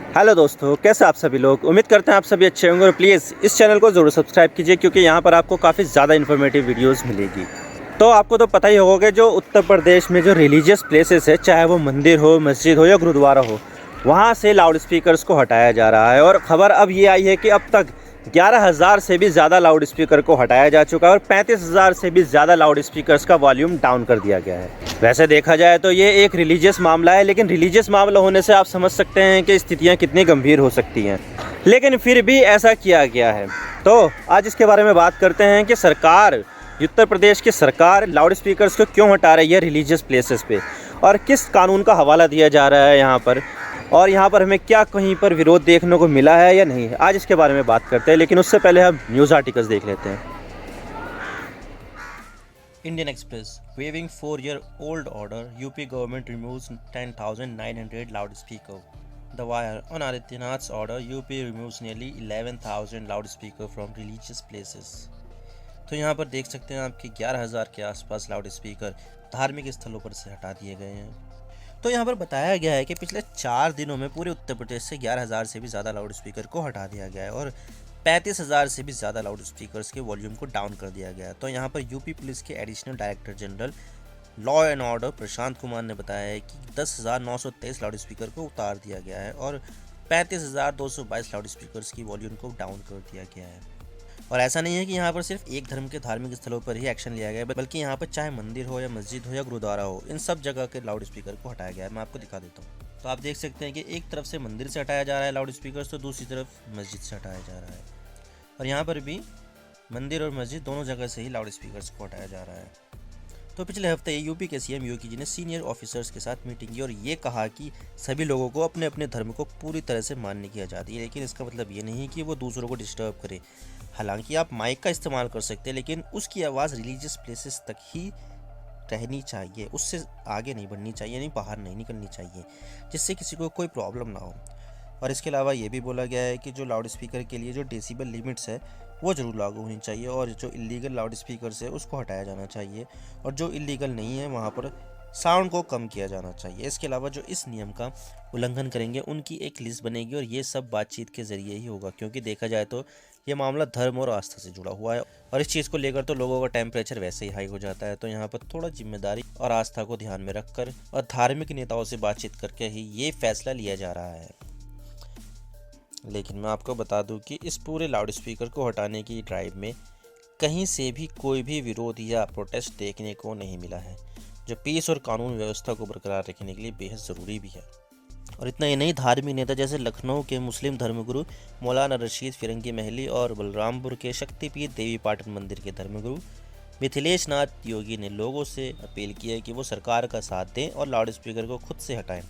Hello दोस्तों, कैसे आप सभी लोग। उम्मीद करते हैं आप सभी अच्छे होंगे और प्लीज़ इस चैनल को ज़रूर सब्सक्राइब कीजिए क्योंकि यहाँ पर आपको काफ़ी ज़्यादा इन्फॉर्मेटिव वीडियोस मिलेगी। तो आपको तो पता ही होगा कि जो उत्तर प्रदेश में जो रिलीजियस प्लेसेस है, चाहे वो मंदिर हो, मस्जिद हो या गुरुद्वारा हो, वहाँ से लाउड स्पीकर्स को हटाया जा रहा है। और ख़बर अब ये आई है कि अब तक 11,000 से भी ज़्यादा लाउड स्पीकर को हटाया जा चुका है और 35,000 से भी ज़्यादा लाउड स्पीकर्स का वॉल्यूम डाउन कर दिया गया है। वैसे देखा जाए तो ये एक रिलीजियस मामला है, लेकिन रिलीजियस मामला होने से आप समझ सकते हैं कि स्थितियाँ कितनी गंभीर हो सकती हैं, लेकिन फिर भी ऐसा किया गया है। तो आज इसके बारे में बात करते हैं कि सरकार, उत्तर प्रदेश की सरकार लाउड स्पीकर्स को क्यों हटा रही है रिलीजियस प्लेसेस पे और किस कानून का हवाला दिया जा रहा है यहाँ पर, और यहाँ पर हमें क्या कहीं पर विरोध देखने को मिला है या नहीं। आज इसके बारे में बात करते हैं, लेकिन उससे पहले हम न्यूज़ आर्टिकल्स देख लेते हैं। Indian Express, waiving 4-year-old order, UP government removes 10,900 loudspeaker. The Wire, on Adityanath's order, UP removes nearly 11,000 loudspeaker from religious places. तो यहाँ पर देख सकते हैं आपके 11,000 के आसपास लाउड स्पीकर धार्मिक स्थलों पर से हटा दिए गए हैं। तो यहाँ पर बताया गया है कि पिछले 4 दिनों में पूरे उत्तर प्रदेश से 11,000 से भी ज़्यादा लाउड स्पीकर को हटा दिया गया है और 35,000 से भी ज़्यादा लाउड स्पीकर्स के वॉल्यूम को डाउन कर दिया गया है। तो यहाँ पर यूपी पुलिस के additional director general law and order Prashant Kumar ने बताया है कि 10,923 लाउड स्पीकर को उतार दिया गया है और 35,222 लाउड स्पीकर्स की वॉल्यूम को डाउन कर दिया गया है। और ऐसा नहीं है कि यहाँ पर सिर्फ एक धर्म के धार्मिक स्थलों पर ही एक्शन लिया गया है, बल्कि यहाँ पर चाहे मंदिर हो या मस्जिद हो या गुरुद्वारा हो, इन सब जगह के लाउड स्पीकर को हटाया गया है। मैं आपको दिखा देता हूँ। तो आप देख सकते हैं कि एक तरफ से मंदिर से हटाया जा रहा है लाउड स्पीकर, तो दूसरी तरफ मस्जिद से हटाया जा रहा है। और यहाँ पर भी मंदिर और मस्जिद दोनों जगह से ही लाउड स्पीकर्स को हटाया जा रहा है। तो पिछले हफ्ते यूपी के सीएम योगी जी ने सीनियर ऑफिसर्स के साथ मीटिंग की और ये कहा कि सभी लोगों को अपने अपने धर्म को पूरी तरह से मानने की आज़ादी है, लेकिन इसका मतलब ये नहीं कि वो दूसरों को डिस्टर्ब करे। हालांकि आप माइक का इस्तेमाल कर सकते हैं, लेकिन उसकी आवाज़ रिलीजियस प्लेसेस तक ही रहनी चाहिए, उससे आगे नहीं बढ़नी चाहिए, यानी बाहर नहीं निकलनी चाहिए, जिससे किसी को कोई प्रॉब्लम ना हो। और इसके अलावा ये भी बोला गया है कि जो लाउड स्पीकर के लिए जो डेसिबल लिमिट्स है वो ज़रूर लागू होनी चाहिए और जो इलीगल लाउड स्पीकर्स है उसको हटाया जाना चाहिए और जो इलीगल नहीं है वहाँ पर साउंड को कम किया जाना चाहिए। इसके अलावा जो इस नियम का उल्लंघन करेंगे उनकी एक लिस्ट बनेगी और ये सब बातचीत के ज़रिए ही होगा, क्योंकि देखा जाए तो ये मामला धर्म और आस्था से जुड़ा हुआ है और इस चीज़ को लेकर तो लोगों का टेम्परेचर वैसे ही हाई हो जाता है। तो यहाँ पर थोड़ा जिम्मेदारी और आस्था को ध्यान में रखकर और धार्मिक नेताओं से बातचीत करके ही ये फैसला लिया जा रहा है। लेकिन मैं आपको बता दूं कि इस पूरे लाउड स्पीकर को हटाने की ड्राइव में कहीं से भी कोई भी विरोध या प्रोटेस्ट देखने को नहीं मिला है, जो पीस और कानून व्यवस्था को बरकरार रखने के लिए बेहद ज़रूरी भी है। और इतना ही नहीं, धार्मिक नेता जैसे लखनऊ के मुस्लिम धर्मगुरु मौलाना रशीद फिरंगी महली और बलरामपुर के शक्तिपीठ देवी पाटन मंदिर के धर्मगुरु मिथिलेश नाथ योगी ने लोगों से अपील की है कि वो सरकार का साथ दें और लाउड स्पीकर को खुद से हटाएं।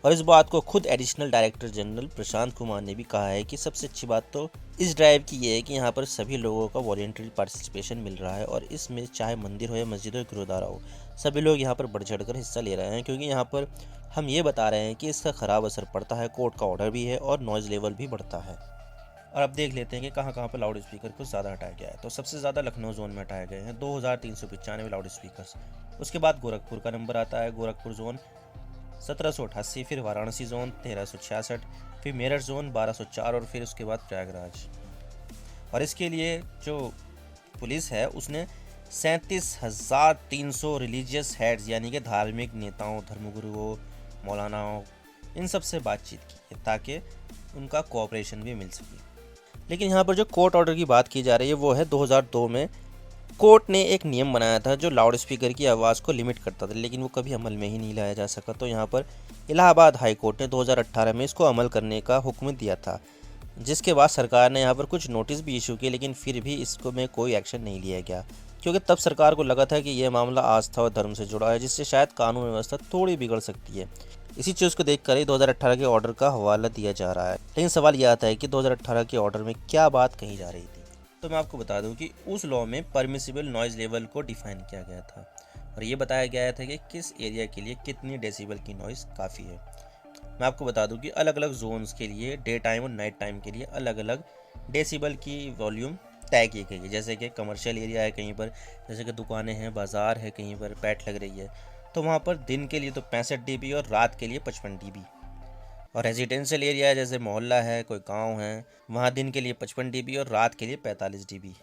और इस बात को खुद एडिशनल डायरेक्टर जनरल प्रशांत कुमार ने भी कहा है कि सबसे अच्छी बात तो इस ड्राइव की ये है कि यहाँ पर सभी लोगों का वॉलंटरी पार्टिसिपेशन मिल रहा है और इसमें चाहे मंदिर हो या मस्जिद हो गुरुद्वारा हो, सभी लोग यहाँ पर बढ़ चढ़ कर हिस्सा ले रहे हैं, क्योंकि यहाँ पर हम ये बता रहे हैं कि इसका ख़राब असर पड़ता है, कोर्ट का ऑर्डर भी है और नॉइज़ लेवल भी बढ़ता है। और अब देख लेते हैं कि कहाँ कहाँ पर लाउड स्पीकर को ज़्यादा हटाया गया है। तो सबसे ज़्यादा लखनऊ जोन में हटाए गए हैं 2,395 लाउड स्पीकर्स। उसके बाद गोरखपुर का नंबर आता है, गोरखपुर जोन 1788, फिर वाराणसी जोन 1366, फिर मेरठ जोन 1204 और फिर उसके बाद प्रयागराज। और इसके लिए जो पुलिस है उसने 37,300 रिलीजियस हेड्स यानी कि धार्मिक नेताओं, धर्मगुरुओं, मौलानाओं, इन सब से बातचीत की है ताकि उनका कोऑपरेशन भी मिल सके। लेकिन यहाँ पर जो कोर्ट ऑर्डर की बात की जा रही है वो है 2002 में कोर्ट ने एक नियम बनाया था जो लाउड स्पीकर की आवाज़ को लिमिट करता था, लेकिन वो कभी अमल में ही नहीं लाया जा सका। तो यहाँ पर इलाहाबाद हाई कोर्ट ने 2018 में इसको अमल करने का हुक्म दिया था, जिसके बाद सरकार ने यहाँ पर कुछ नोटिस भी इशू किए, लेकिन फिर भी इसको में कोई एक्शन नहीं लिया गया, क्योंकि तब सरकार को लगा था कि यह मामला आस्था और धर्म से जुड़ा है, जिससे शायद कानून व्यवस्था थोड़ी बिगड़ सकती है। इसी चीज़ को देखकर ही 2018 के ऑर्डर का हवाला दिया जा रहा है। लेकिन सवाल यह आता है कि 2018 के ऑर्डर में क्या बात कही जा रही थी। तो मैं आपको बता दूं कि उस लॉ में परमिसिबल नॉइज़ लेवल को डिफाइन किया गया था और ये बताया गया था कि किस एरिया के लिए कितनी डेसिबल की नॉइज़ काफ़ी है। मैं आपको बता दूं कि अलग अलग जोन्स के लिए डे टाइम और नाइट टाइम के लिए अलग अलग डेसिबल की वॉल्यूम तय की गई है। जैसे कि कमर्शियल एरिया है कहीं पर, जैसे कि दुकानें हैं, बाज़ार है, कहीं पर पैट लग रही है, तो वहाँ पर दिन के लिए तो 65 dB और रात के लिए 55 dB। और रेजिडेंशियल एरिया है, जैसे मोहल्ला है, कोई गांव है, वहाँ दिन के लिए 55 dB और रात के लिए 45 dB।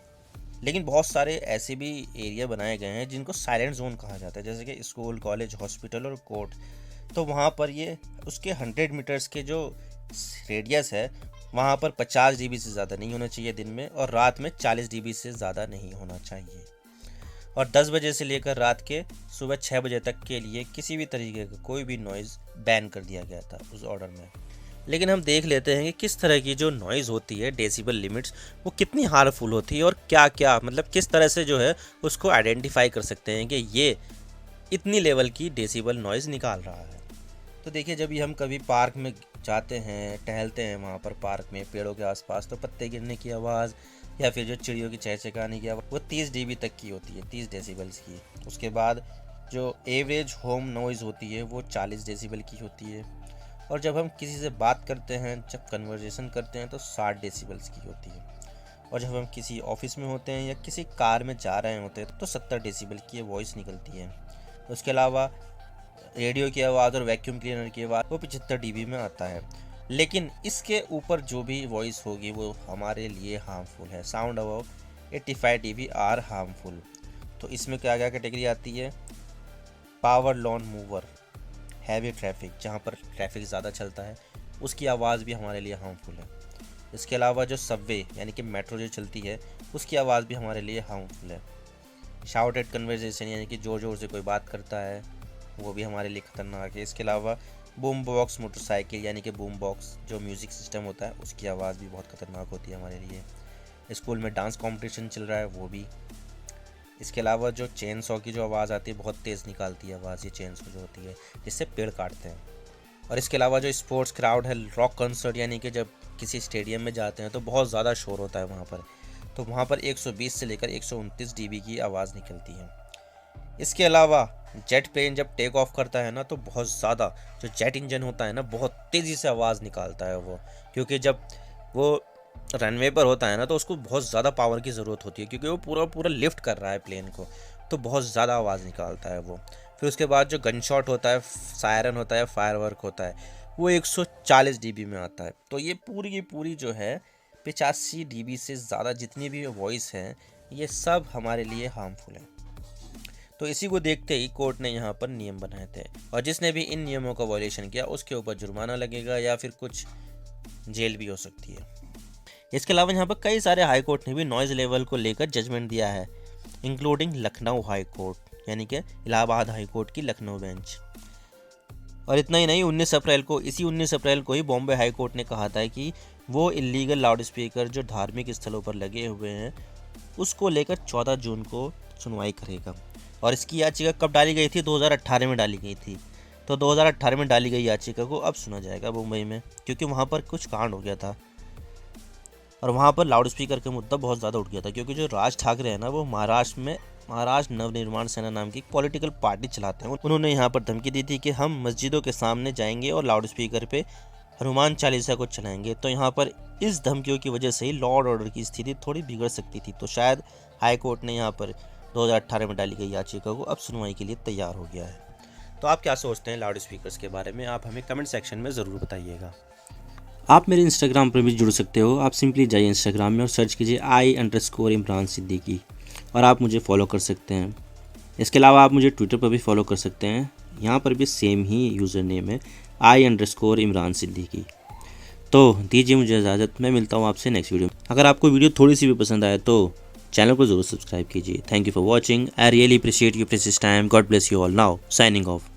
लेकिन बहुत सारे ऐसे भी एरिया बनाए गए हैं जिनको साइलेंट जोन कहा जाता है, जैसे कि स्कूल, कॉलेज, हॉस्पिटल और कोर्ट। तो वहाँ पर ये उसके 100 मीटर्स के जो रेडियस है वहाँ पर 50 dB से ज़्यादा नहीं होना चाहिए दिन में, और रात में 40 dB से ज़्यादा नहीं होना चाहिए। और 10 बजे से लेकर रात के सुबह 6 बजे तक के लिए किसी भी तरीके का कोई भी नॉइज़ बैन कर दिया गया था उस ऑर्डर में। लेकिन हम देख लेते हैं कि किस तरह की जो नॉइज़ होती है, डेसिबल लिमिट्स, वो कितनी हार्मफुल होती है और क्या क्या मतलब किस तरह से जो है उसको आइडेंटिफाई कर सकते हैं कि ये इतनी लेवल की डेसिबल नॉइज़ निकाल रहा है। तो देखिए, जब भी हम कभी पार्क में जाते हैं, टहलते हैं वहाँ पर पार्क में पेड़ों के आसपास, तो पत्ते गिरने की आवाज़ या फिर जो चिड़ियों की चहचहाने की आवाज़ वो 30 dB तक की होती है, 30 डेसिबल्स की। उसके बाद जो एवरेज होम नॉइज़ होती है वो 40 डेसिबल की होती है। और जब हम किसी से बात करते हैं, जब कन्वर्जेशन करते हैं, तो 60 डेसिबल्स की होती है। और जब हम किसी ऑफिस में होते हैं या किसी कार में जा रहे होते हैं तो 70 डेसिबल की वॉइस निकलती है। उसके अलावा रेडियो की आवाज़ और वैक्यूम क्लीनर की आवाज़ वो 75 dB में आता है। लेकिन इसके ऊपर जो भी वॉइस होगी वो हमारे लिए हार्मफुल है। Sound above 85 dB are harmful. तो इसमें क्या क्या कैटेगरी आती है? Power lawn mower, heavy traffic, जहाँ पर ट्रैफिक ज़्यादा चलता है उसकी आवाज़ भी हमारे लिए हार्मफुल है। इसके अलावा जो सबवे यानी कि मेट्रो जो चलती है उसकी आवाज़ भी हमारे लिए हार्मफुल है। शाउटेड कन्वर्सेशन यानी कि ज़ोर ज़ोर से कोई बात करता है वो भी हमारे लिए ख़तरनाक है। इसके अलावा बूम बॉक्स मोटरसाइकिल यानी कि बूम बॉक्स जो म्यूज़िक सिस्टम होता है उसकी आवाज़ भी बहुत ख़तरनाक होती है हमारे लिए। स्कूल में डांस कंपटीशन चल रहा है वो भी। इसके अलावा जो चेन सॉ की जो आवाज़ आती है बहुत तेज़ निकालती है आवाज़ ये चेन सॉ जो होती है, जिससे पेड़ काटते हैं। और इसके अलावा जो स्पोर्ट्स क्राउड है, रॉक कंसर्ट यानी कि जब किसी स्टेडियम में जाते हैं तो बहुत ज़्यादा शोर होता है वहाँ पर, तो वहाँ पर 120 से लेकर 129 dB की आवाज़ निकलती है। इसके अलावा जेट प्लेन जब टेक ऑफ करता है ना तो बहुत ज़्यादा जो जेट इंजन होता है ना बहुत तेज़ी से आवाज़ निकालता है वो, क्योंकि जब वो रनवे पर होता है ना तो उसको बहुत ज़्यादा पावर की ज़रूरत होती है क्योंकि वो पूरा पूरा लिफ्ट कर रहा है प्लेन को, तो बहुत ज़्यादा आवाज़ निकालता है वो। फिर उसके बाद जो गन शॉट होता है, सायरन होता है, फायरवर्क होता है, वो 140 dB में आता है। तो ये पूरी की पूरी जो है 85 dB से ज़्यादा जितनी भी वॉइस है ये सब हमारे लिए हार्मफुल है। तो इसी को देखते ही कोर्ट ने यहाँ पर नियम बनाए थे, और जिसने भी इन नियमों का वायलेशन किया उसके ऊपर जुर्माना लगेगा या फिर कुछ जेल भी हो सकती है। इसके अलावा यहाँ पर कई सारे हाई कोर्ट ने भी नॉइज़ लेवल को लेकर जजमेंट दिया है, इंक्लूडिंग लखनऊ हाई कोर्ट यानी कि इलाहाबाद हाई कोर्ट की लखनऊ बेंच। और इतना ही नहीं, 19 अप्रैल को ही बॉम्बे हाई कोर्ट ने कहा था कि वो इलीगल लाउड स्पीकर जो धार्मिक स्थलों पर लगे हुए हैं उसको लेकर 14 जून को सुनवाई करेगा। और इसकी याचिका कब डाली गई थी? 2018 में डाली गई थी। तो 2018 में डाली गई याचिका को अब सुना जाएगा मुंबई में, क्योंकि वहाँ पर कुछ कांड हो गया था और वहाँ पर लाउड स्पीकर का मुद्दा बहुत ज़्यादा उठ गया था, क्योंकि जो राज ठाकरे है ना वो महाराष्ट्र नवनिर्माण सेना नाम की पॉलिटिकल पार्टी चलाते हैं। उन्होंने यहाँ पर धमकी दी थी कि हम मस्जिदों के सामने जाएंगे और लाउड स्पीकर पे हनुमान चालीसा को चलाएंगे। तो यहाँ पर इस धमकियों की वजह से ही लॉ और ऑर्डर की स्थिति थोड़ी बिगड़ सकती थी। तो शायद हाई कोर्ट ने यहाँ पर 2018 में डाली गई याचिका को अब सुनवाई के लिए तैयार हो गया है। तो आप क्या सोचते हैं लाउड स्पीकर्स के बारे में? आप हमें कमेंट सेक्शन में ज़रूर बताइएगा। आप मेरे इंस्टाग्राम पर भी जुड़ सकते हो। आप सिंपली जाइए इंस्टाग्राम में और सर्च कीजिए I_Imran सिद्दीकी और आप मुझे फॉलो कर सकते हैं। इसके अलावा आप मुझे ट्विटर पर भी फॉलो कर सकते हैं, यहाँ पर भी सेम ही यूज़र नेम है I_Imran सिद्दीकी। तो दीजिए मुझे इजाज़त, मैं मिलता हूँ आपसे नेक्स्ट वीडियो में। अगर आपको वीडियो थोड़ी सी भी पसंद आए तो चैनल को ज़रूर सब्सक्राइब कीजिए। Thank you for watching. I really appreciate your precious time. God bless you all. Now signing off.